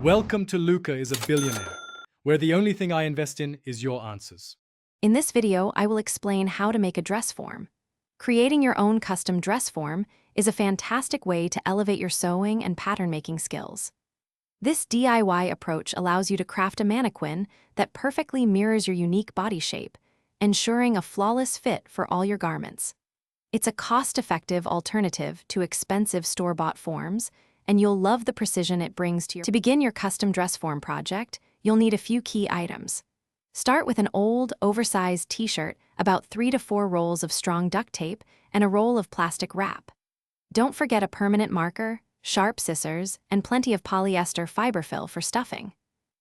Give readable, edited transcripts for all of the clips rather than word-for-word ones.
Welcome to Luca is a Billionaire, where the only thing I invest in is your answers. In this video, I will explain how to make a dress form. Creating your own custom dress form is a fantastic way to elevate your sewing and pattern-making skills. This DIY approach allows you to craft a mannequin that perfectly mirrors your unique body shape, ensuring a flawless fit for all your garments. It's a cost-effective alternative to expensive store-bought forms, and you'll love the precision it brings to your... To begin your custom dress form project, you'll need a few key items. Start with an old, oversized t-shirt, about 3 to 4 rolls of strong duct tape, and a roll of plastic wrap. Don't forget a permanent marker, sharp scissors, and plenty of polyester fiberfill for stuffing.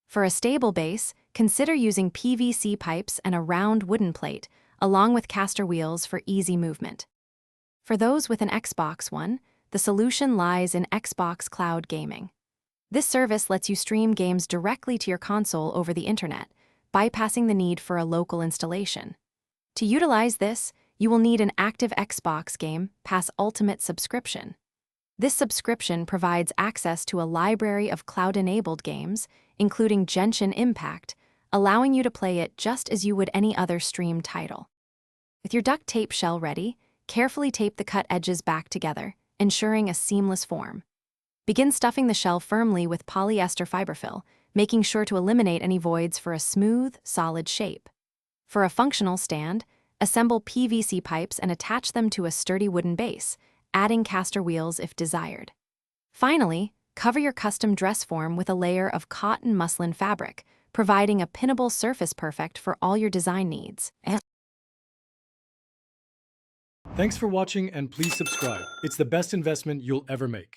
For a stable base, consider using PVC pipes and a round wooden plate, along with caster wheels for easy movement. For those with an Xbox One, the solution lies in Xbox Cloud Gaming. This service lets you stream games directly to your console over the internet, bypassing the need for a local installation. To utilize this, you will need an active Xbox Game Pass Ultimate subscription. This subscription provides access to a library of cloud-enabled games, including Genshin Impact, allowing you to play it just as you would any other streamed title. With your duct tape shell ready, carefully tape the cut edges back together, ensuring a seamless form. Begin stuffing the shell firmly with polyester fiberfill, making sure to eliminate any voids for a smooth, solid shape. For a functional stand, assemble PVC pipes and attach them to a sturdy wooden base, adding caster wheels if desired. Finally, cover your custom dress form with a layer of cotton muslin fabric, providing a pinnable surface perfect for all your design needs. Thanks for watching and please subscribe. It's the best investment you'll ever make.